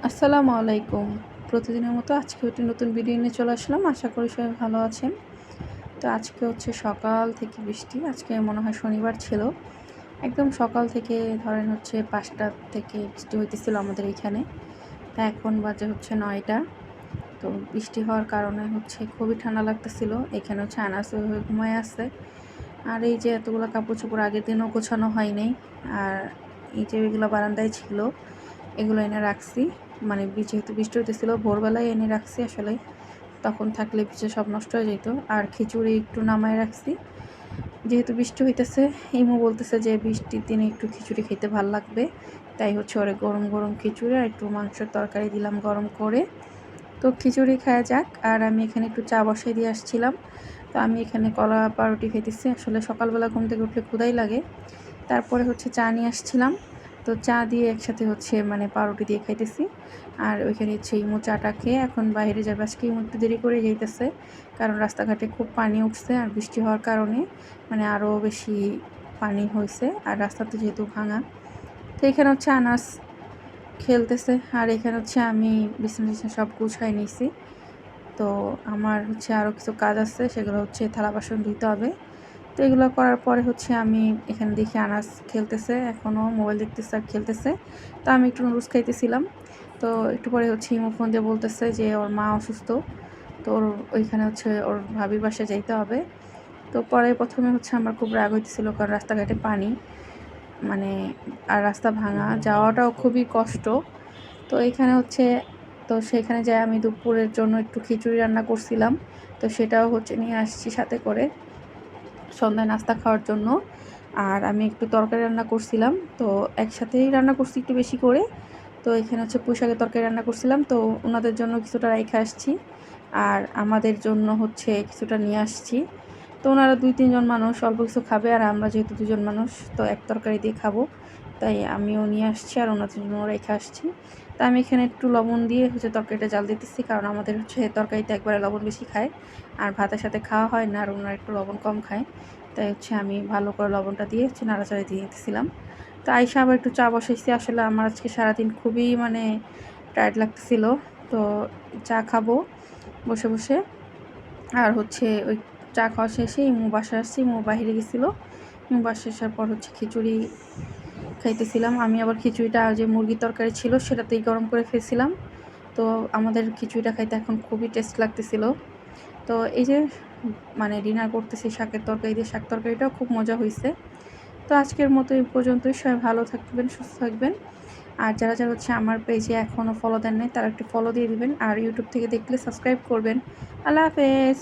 আসসালামু আলাইকুম। প্রতিদিনের মতো আজকেও একটি নতুন ভিডিও নিয়ে চলে আসলাম। আশা করি সবাই ভালো আছেন। তো আজকে হচ্ছে সকাল থেকে বৃষ্টি। আজকে মনে হয় শনিবার ছিল। একদম সকাল থেকে ধরেন হচ্ছে ৫টা থেকে বৃষ্টি হইতেছিল আমাদের এইখানে। তা এখন বাজে হচ্ছে ৯টা। তো বৃষ্টি হওয়ার কারণে হচ্ছে খুবই ঠান্ডা লাগতেছিল। এখানে হচ্ছে আনাস হয়ে ঘুমায়ে আছে। আর এই যে এতগুলো কাপড়-চোপড় আগের দিনও গোছানো হয় নাই। আর এই যে এগুলো বারান্দায় ছিল, এগুলো এনে রাখছি। মানে যেহেতু বৃষ্টি হইতেছিল ভোরবেলায় এনে রাখছি আসলে। তখন থাকলে ভিজে সব নষ্ট হয়ে যেত। আর খিচুড়ি একটু নামায় রাখছি। যেহেতু বৃষ্টি হইতেছে, ইমু বলতেছে যে বৃষ্টির দিনে একটু খিচুড়ি খেতে ভাল লাগবে। তাই হচ্ছে ওরে গরম, গরম খিচুড়ি আর একটু মাংসের তরকারি দিলাম গরম করে। তো খিচুড়ি খাওয়া যাক। আর আমি এখানে একটু চা বসায় দিয়ে আসছিলাম। তো আমি এখানে কলা পাউরুটি খাইতেছি। আসলে সকালবেলা ঘুম থেকে উঠলে ক্ষুধাই লাগে। তারপরে হচ্ছে চা নিয়ে আসছিলাম। তো চা দিয়ে একসাথে হচ্ছে মানে পাউরুটি দিয়ে খাইতেছি। আর ওইখানে হচ্ছে ইমু চাটা খেয়ে এখন বাইরে যাবে। আজকে ইমু একটু দেরি করে যাইতেছে। কারণ রাস্তাঘাটে খুব পানি উঠছে আর বৃষ্টি হওয়ার কারণে মানে আরও বেশি পানি হইছে। আর রাস্তা তো যেহেতু ভাঙা। তো এখানে হচ্ছে আনাস খেলতেছে। আর এখানে হচ্ছে আমি বিছানা সব গুছায় নিছি। তো আমার হচ্ছে আরও কিছু কাজ আছে, সেগুলো হচ্ছে থালা বাসন ধুইতে হবে। তো এগুলো করার পরে হচ্ছে আমি এখানে দেখি আনাস খেলতেছে, এখনও মোবাইল দেখতেছে আর খেলতেছে। তো আমি একটু নুডলস খাইতেছিলাম। তো একটু পরে হচ্ছে ইমো ফোন দিয়ে বলতেছে যে ওর মা অসুস্থ। তো ওইখানে হচ্ছে ওর ভাবির বাসায় যাইতে হবে। তো পরে প্রথমে হচ্ছে আমার খুব রাগ হইতেছিল, কারণ রাস্তাঘাটে পানি মানে আর রাস্তা ভাঙা, যাওয়াটাও খুবই কষ্ট। তো এইখানে হচ্ছে তো সেখানে যাই আমি দুপুরের জন্য একটু খিচুড়ি রান্না করছিলাম। তো সেটাও হচ্ছে নিয়ে আসছি সাথে করে সন্ধ্যায় নাস্তা খাওয়ার জন্য। আর আমি একটু তরকারি রান্না করছিলাম। তো একসাথেই রান্না করছি একটু বেশি করে। তো এখানে হচ্ছে পুঁই শাকের তরকারি রান্না করছিলাম। তো ওনাদের জন্য কিছুটা রাইখা আসছি। আর আমাদের জন্য হচ্ছে কিছুটা নিয়ে আসছি। তো ওনারা ২-৩ জন মানুষ অল্প কিছু খাবে, আর আমরা যেহেতু ২ জন মানুষ তো এক তরকারি দিয়ে খাবো। তাই আমিও নিয়ে আসছি আর ওনাদের জন্য রেখে আসছি। তো আমি এখানে একটু লবণ দিয়ে হচ্ছে তরকারিটা জাল দিতেছি, কারণ আমাদের হচ্ছে তরকারিতে একবারে লবণ বেশি খায়। আর ভাতের সাথে খাওয়া হয় না, আর ওনারা একটু লবণ কম খায়। তাই হচ্ছে আমি ভালো করে লবণটা দিয়ে হচ্ছে নাড়াচাড়া দিয়ে দিতেছিলাম। তো আইসা আবার একটু চা বসাইছি। আসলে আমার আজকে সারাদিন খুবই মানে টায়ার্ড লাগতেছিল। তো চা খাবো বসে, বসে। আর হচ্ছে ওই চা খাওয়া শেষে ইমু বাসায় আসছি। ইমু বাহিরে গেছিলো। ইমু বাসায় আসার পর হচ্ছে খিচুড়ি খাইতেছিলাম। আমি আবার খিচুড়িটা যে মুরগির তরকারি ছিল সেটাতেই গরম করে ফেলছিলাম। তো আমাদের খিচুড়িটা খাইতে এখন খুবই টেস্ট লাগতেছিল। তো এই যে মানে ডিনার করতেছি শাকের তরকারি দিয়ে, শাক তরকারিটাও খুব মজা হইছে। তো আজকের মতো এই পর্যন্তই। সবাই ভালো থাকবেন, সুস্থ থাকবেন। আর যারা, যারা হচ্ছে আমার পেজে এখনও ফলো দেন নাই তারা একটু ফলো দিয়ে দিবেন। আর ইউটিউব থেকে দেখলে সাবস্ক্রাইব করবেন। আল্লাহ হাফেজ।